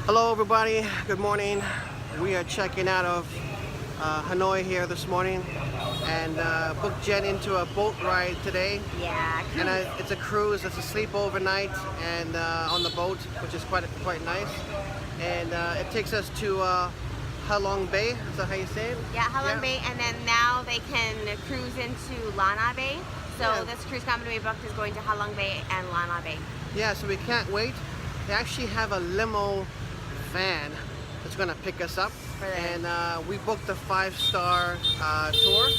Hello everybody, good morning. We are checking out of Hanoi here this morning and booked Jen into a boat ride today. Yeah, And it's a cruise, it's a sleep overnight and on the boat, which is quite nice. And it takes us to Halong Bay, is that how you say it? yeah, Halong Bay, and then now they can cruise into Lana Bay. So Yeah. this cruise company we booked is going to Halong Bay and Lana Bay. Yeah, so we can't wait. They actually have a limo van that's gonna pick us up. And we booked a 5-star tour.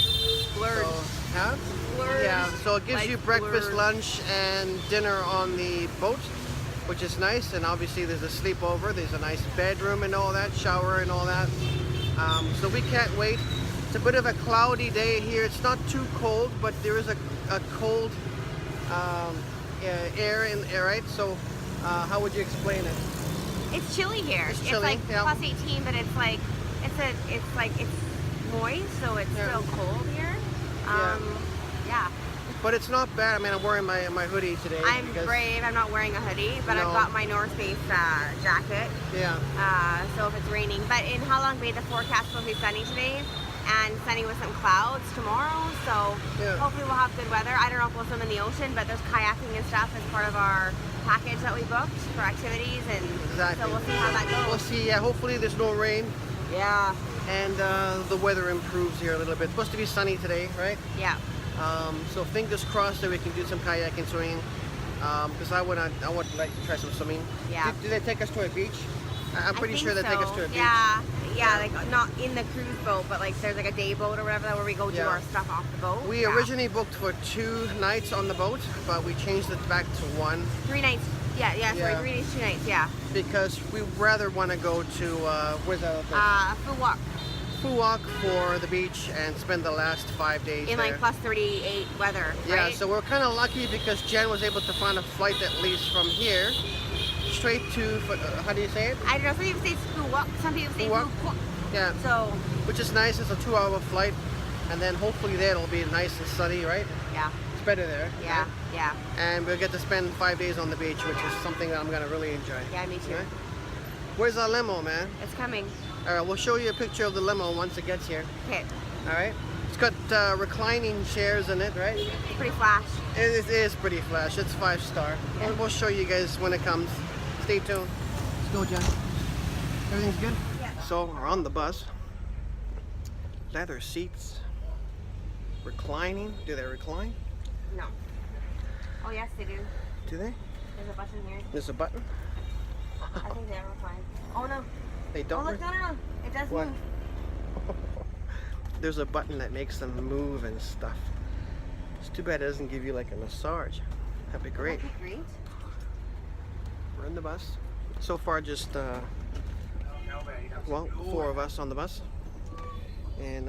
Blurred. So, huh? Blurred. Yeah, so it gives Like you breakfast, blurred. lunch, and dinner on the boat, which is nice. And obviously there's a sleepover, there's a nice bedroom and all that, shower and all that. So we can't wait. It's a bit of a cloudy day here. It's not too cold, but there is a cold air in there, right? So how would you explain it? It's chilly here. It's It's chilly, like yeah. plus 18, but it's moist, so it's Yeah. still cold here. Yeah. But it's not bad. I mean, I'm wearing my hoodie today. I'm because- brave. I'm not wearing a hoodie, but No. I've got my North Face jacket. Yeah. So if it's raining. But in Halong Bay, the forecast will be sunny today and sunny with some clouds tomorrow. So Yeah. hopefully we'll have good weather. I don't know if we'll swim in the ocean, but there's kayaking and stuff as part of our package that we booked for activities. And Exactly. so we'll see how that We'll goes. see. Yeah, hopefully there's no rain Yeah. and the weather improves here a little bit. It's supposed to be sunny today, right? Yeah. So fingers crossed that we can do some kayaking, swimming. Because I would like to try some swimming. Yeah. Do they take us to a beach? I'm pretty I sure they think take us so. to a beach. Yeah. Yeah, like not in the cruise boat, but like there's like a day boat or whatever where we go do Yeah. our stuff off the boat. We Yeah. originally booked for 2 nights on the boat, but we changed it back to 1 3 nights. Yeah, sorry, Yeah. 3 days, 2 nights, yeah. because we rather want to go to where's that other place? Fuwak. Phuoc for the beach and spend the last 5 days In there. like plus 38 weather, Yeah, right? so we're kind of lucky because Jen was able to find a flight that leaves from here straight to, how do you say it? I don't know, some people say Fuwak, some people say Fuwak. Fuwak. Yeah, So, which is nice. It's a 2-hour flight, and then hopefully there it'll be nice and sunny, right? yeah, It's better there. yeah, right? yeah. And we'll get to spend 5 days on the beach, which is something that I'm gonna really enjoy. Yeah, me too. Right? Where's our limo, man? It's coming. All right, we'll show you a picture of the limo once it gets here. Okay, All right. It's got reclining chairs in it, right? it's pretty flash. It is pretty flash. It's 5-star. Yeah. We'll show you guys when it comes. Stay tuned. Let's go, Jen. Everything's good? Yeah. So we're on the bus. Leather seats. Reclining. Do they recline? No. Oh yes, they do. Do they? There's a button here. There's a button. I think they're fine. Oh no. They Oh don't. look, no. It does What? move. There's a button that makes them move and stuff. It's too bad it doesn't give you like a massage. That'd be great. That'd be great. We're in the bus. So far, just well, 4 of us on the bus, and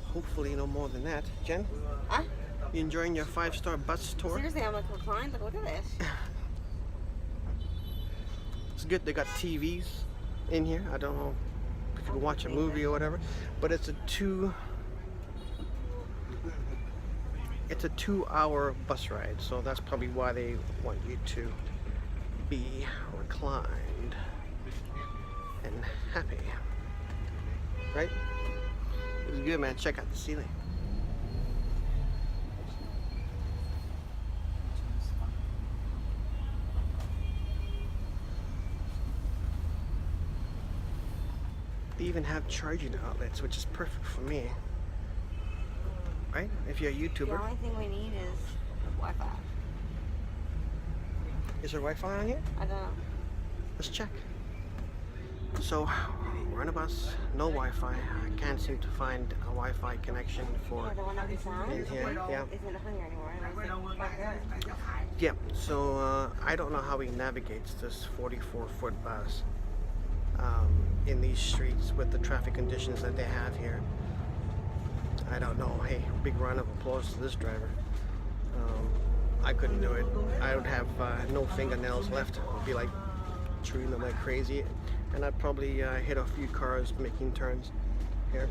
hopefully no more than that. Jen, Huh? you enjoying your 5-star bus tour? Seriously, I'm like reclined. Look at this. It's good. They got TVs in here. I don't know if you can watch a movie or whatever, but it's a 2-hour bus ride, so that's probably why they want you to be reclined and happy, right? It was good, man. Check out the ceiling. They even have charging outlets, which is perfect for me, right? If you're a The YouTuber. only thing we need is Wi-Fi. Is there Wi-Fi on here? I don't know. Let's check. So we're on a bus, no Wi-Fi. I can't seem to find a Wi-Fi connection for Yeah, the one that we found in here. Yeah. isn't on here anymore. And I was like, fuck that. Yeah. So I don't know how he navigates this 44-foot bus in these streets with the traffic conditions that they have here. I don't know. Hey, big round of applause to this driver. I couldn't do it. I would have no fingernails left. I'd be like chewing them like crazy, and I'd probably hit a few cars making turns here.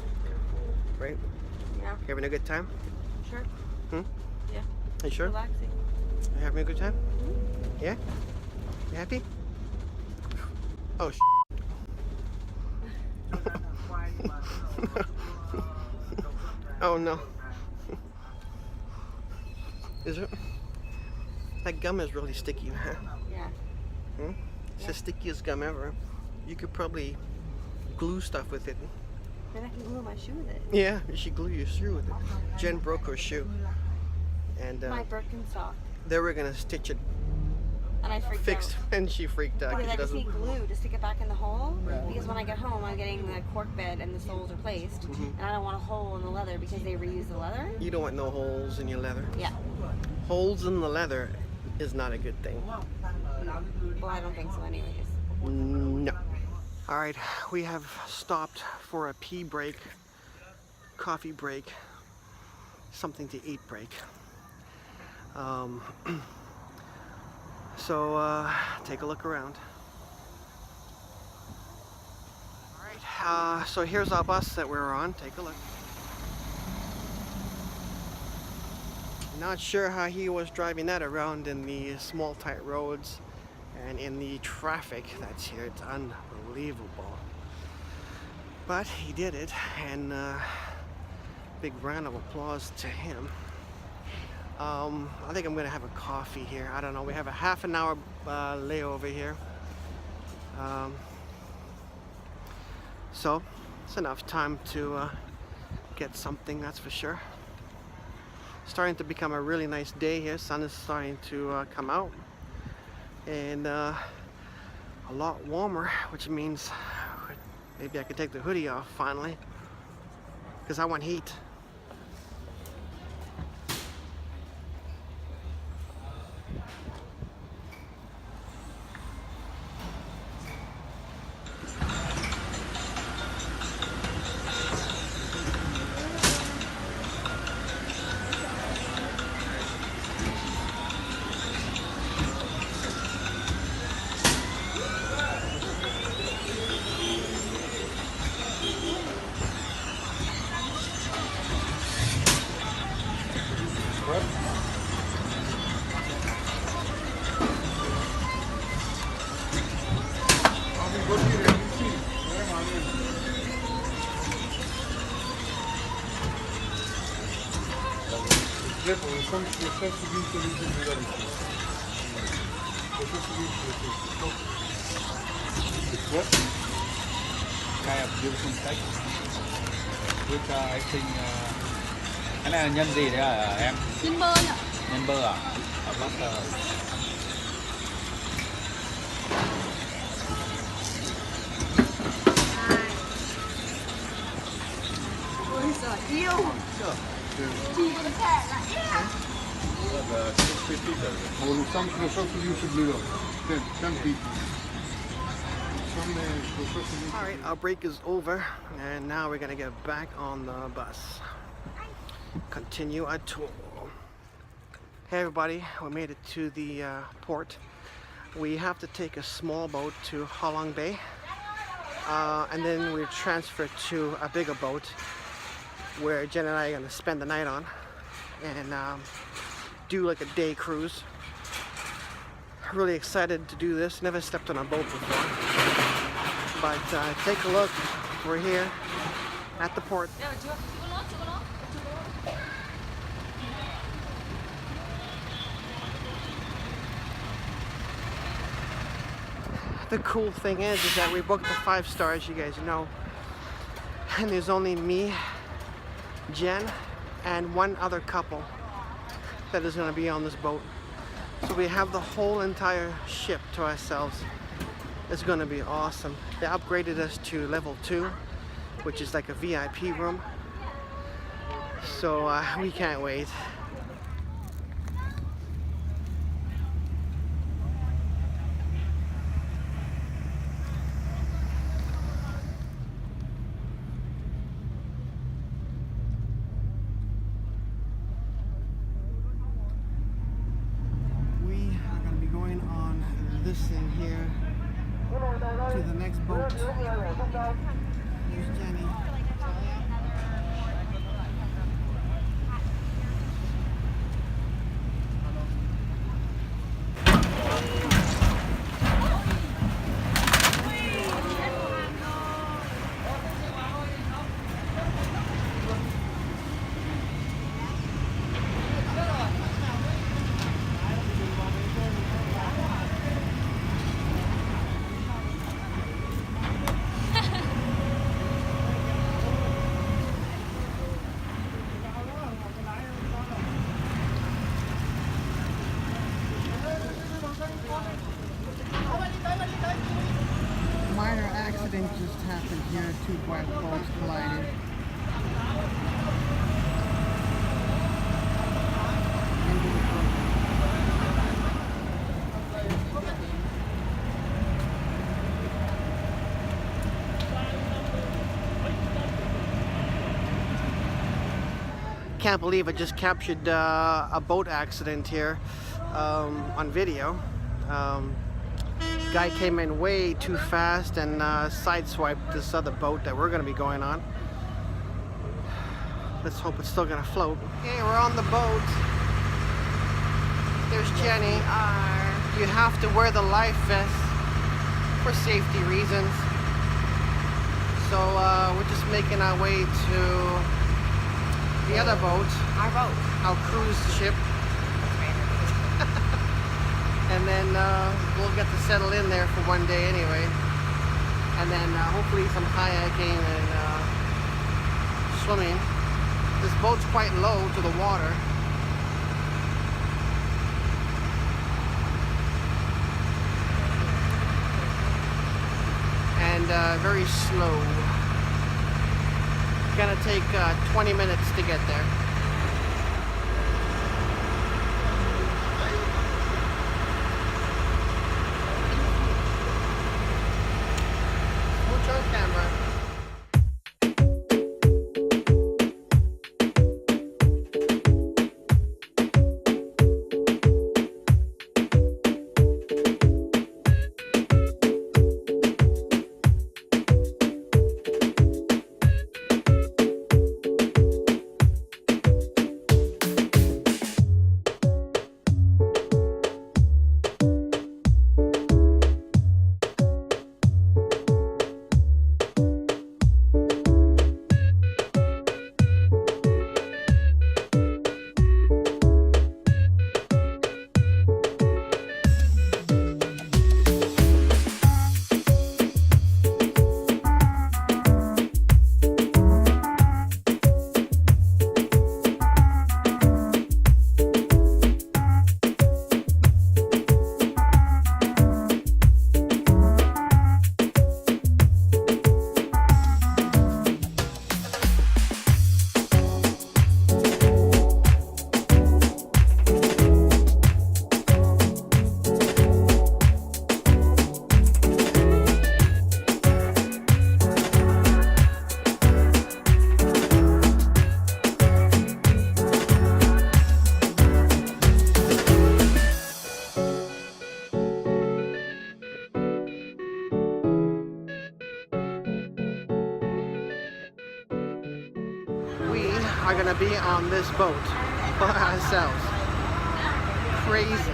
Right? Yeah, You having a good time? sure. Hmm? Yeah. You sure? Relaxing. You having a good time? Yeah? You happy? Oh, oh no. Is it? That gum is really sticky, huh? Yeah. Hmm? It's the stickiest gum ever. You could probably glue stuff with it. Then I can glue my shoe with it. Yeah, you should glue your shoe with it. Jen broke her shoe. And My Birkenstock. they were gonna stitch it And I freaked fixed out. and she freaked out. Because I She just doesn't. need glue to stick it back in the hole. Because when I get home, I'm getting the cork bed and the soles replaced. And I don't want a hole in the leather because they reuse the leather. You don't want no holes in your leather. Yeah. Holes in the leather is not a good thing. Well, I don't think so anyways. No. Alright, we have stopped for a pee break, coffee break, something to eat break. So take a look around. Alright, so here's our bus that we're on. Take a look. Not sure how he was driving that around in the small tight roads and in the traffic that's here. It's unbelievable. But he did it, and big round of applause to him. I think I'm gonna have a coffee here. I don't know, we have a half an hour layover here. So it's enough time to get something, that's for sure. Starting to become a really nice day here. Sun is starting to come out, and a lot warmer, which means maybe I could take the hoodie off finally, because I want heat. Kind of beautiful steak with I think cái này là nhân gì đấy à em? Nhân bơ ạ. Nhân bơ à? Butter. Ôi giời yêu. Chỉ còn thẻ lại. Alright, our break is over, and now we're gonna get back on the bus. Continue our tour. Hey everybody, we made it to the port. We have to take a small boat to Halong Bay, and then we're transferred to a bigger boat where Jen and I are gonna spend the night on and do like a day cruise. Really excited to do this. Never stepped on a boat before. But take a look. We're here at the port. The cool thing is that we booked the 5 stars, you guys know. And there's only me, Jen, and one other couple that is going to be on this boat. So we have the whole entire ship to ourselves. It's going to be awesome. They upgraded us to level 2, which is like a VIP room. So we can't wait. This thing here to the next boat. Here's Jenny. just happened here. Two black boats collided. Into the boat. Can't believe I just captured a boat accident here on video. Guy came in way too fast and sideswiped this other boat that we're going to be going on. Let's hope it's still going to float. Okay, we're on the boat. There's Jenny. You have to wear the life vest for safety reasons. So we're just making our way to the other boat. Our boat. Our cruise ship. And then we'll get to settle in there for one day anyway. And then hopefully some kayaking and swimming. This boat's quite low to the water. And very slow. Gonna take 20 minutes to get there. On camera. Are gonna be on this boat by ourselves. Crazy.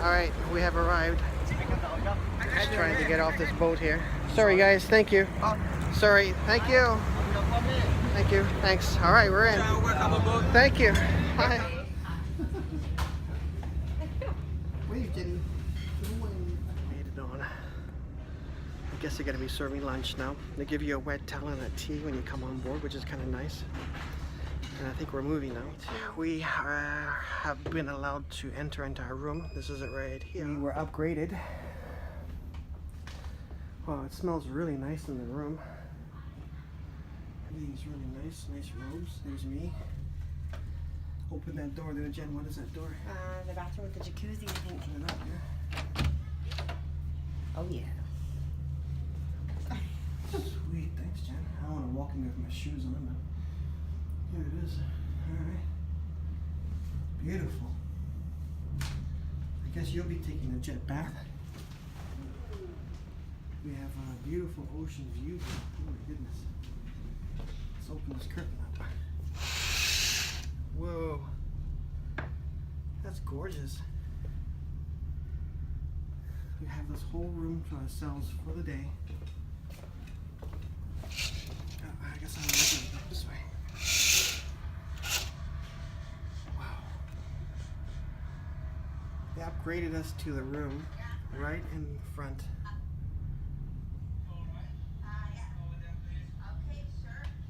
All right, we have arrived. Just trying to get off this boat here. Sorry guys, thank you. Sorry, thank you. Thank you, thanks. All right, we're in. Thank you. Bye. Wave, Jenny. Made it on. I guess they're gonna be serving lunch now. They give you a wet towel and a tea when you come on board, which is kind of nice. And I think we're moving now. We have been allowed to enter into our room. This is it right here. We were upgraded. Wow, it smells really nice in the room. Everything's really nice. Nice robes. There's me. Open that door there, Jen. What is that door? The bathroom with the jacuzzi, I think. Open it up here. Oh, yeah. Sweet. Thanks, Jen. I don't want to walk in there with my shoes on, but here it is. Alright. Beautiful. I guess you'll be taking a jet bath. We have a beautiful ocean view. Oh my goodness. Let's open this curtain up. Whoa. That's gorgeous. We have this whole room to ourselves for the day. I guess I'm gonna open it up this way. Wow. They upgraded us to the room right in front.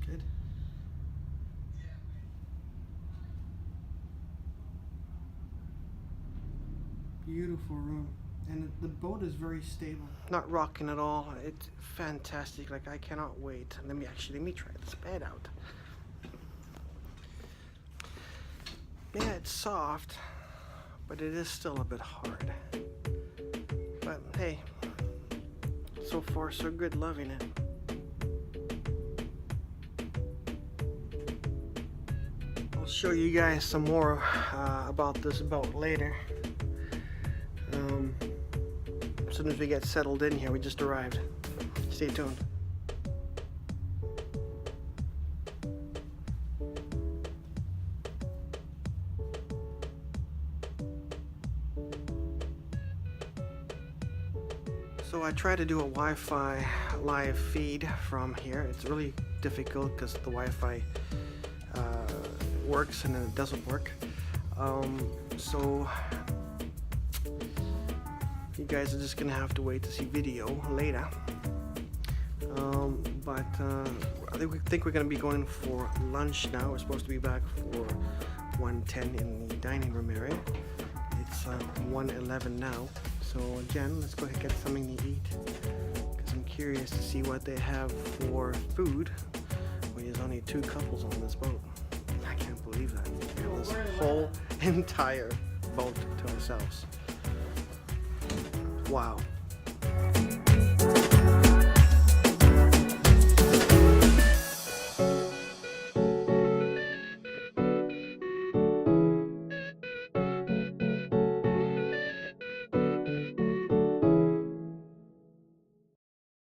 Good. Beautiful room. And the boat is very stable. Not rocking at all. It's fantastic. Like, I cannot wait. Let me try this bed out. Yeah, it's soft, but it is still a bit hard. But hey, so far so good, loving it. I'll show you guys some more about this boat later. As soon as we get settled in here, we just arrived. Stay tuned. So I try to do a Wi-Fi live feed from here. It's really difficult because the Wi-Fi works and then it doesn't work. So you guys are just gonna have to wait to see video later. But I think we're gonna be going for lunch now. We're supposed to be back for 1:10 in the dining room area. It's 1:11 now. So again, let's go ahead and get something to eat, because I'm curious to see what they have for food when there's only 2 couples on this boat. I can't believe that. We have this whole entire boat to ourselves. Wow.